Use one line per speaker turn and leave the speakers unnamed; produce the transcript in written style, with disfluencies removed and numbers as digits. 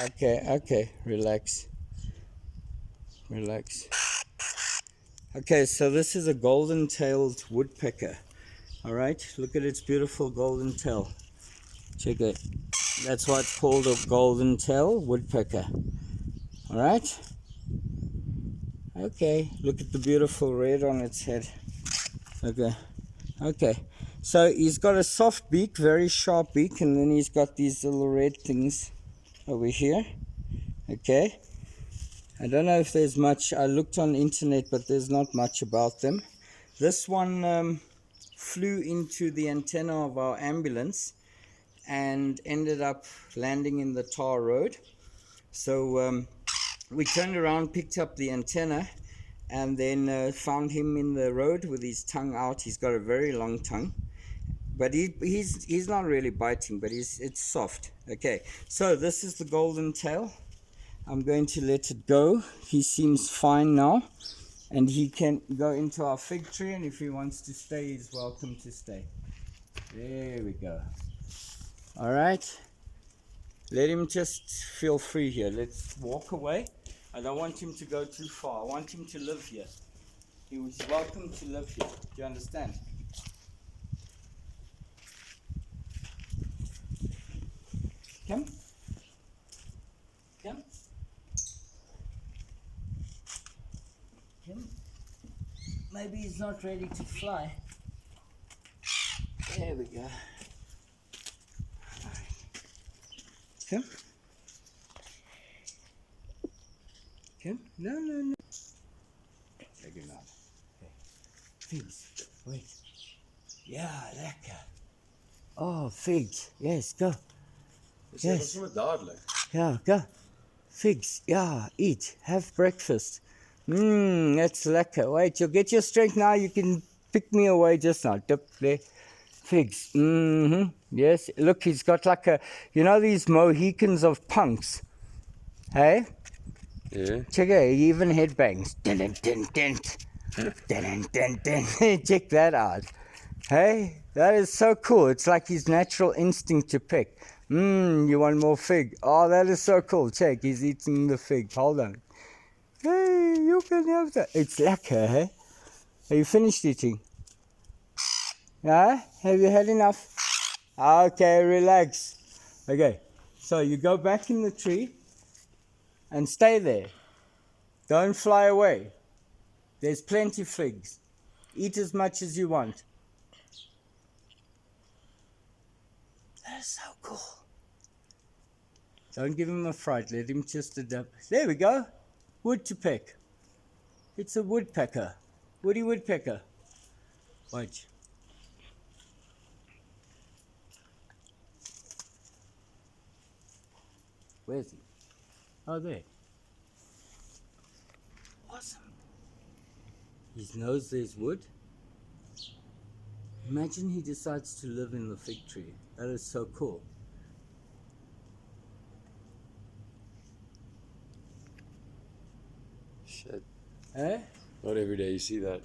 Okay, relax. Okay, so this is a golden-tailed woodpecker. All right, look at its beautiful golden tail. Check it. That's why it's called a golden-tailed woodpecker. All right. Okay, look at the beautiful red on its head. Okay. So he's got a soft beak, very sharp beak, and then he's got these little red things over here. Okay. I don't know if there's much. I looked on the internet, but there's not much about them. This one flew into the antenna of our ambulance and ended up landing in the tar road. So we turned around, picked up the antenna, and then found him in the road with his tongue out. He's got a very long tongue, but he's not really biting, but it's soft. Okay, so this is the golden tail. I'm going to let it go. He seems fine now, and he can go into our fig tree, and if he wants to stay, he's welcome to stay. There we go. All right, let him just feel free here. Let's walk away. I don't want him to go too far. I want him to live here. He was welcome to live here. Do you understand? Come. Maybe he's not ready to fly. There we go. Come. No. Take him out. Okay. Figs. Wait. Yeah, lekker. Oh, figs. Yes, go. Yes. Yeah, go. Figs. Yeah, eat. Have breakfast. That's lekker. Wait, you'll get your strength now. You can pick me away just now. Dip there. Figs. Yes. Look, he's got like a, these Mohicans of punks. Hey?
Yeah.
Check it. He even headbangs. Check that out. Hey? That is so cool. It's like his natural instinct to pick. You want more fig? Oh, that is so cool. Check, he's eating the fig. Hold on. Hey, you can have that. It's lekker, hey? Are you finished eating? Yeah? Have you had enough? Okay, relax. Okay, so you go back in the tree and stay there. Don't fly away. There's plenty of figs. Eat as much as you want. That is so cool. Don't give him a fright. Let him just adapt. There we go. Woodpecker. It's a woodpecker. Woody woodpecker. Watch. Where is he? Oh, there. Awesome. His nose, there's wood. Imagine he decides to live in the fig tree. That is so cool.
Shit.
Eh?
Not every day you see that.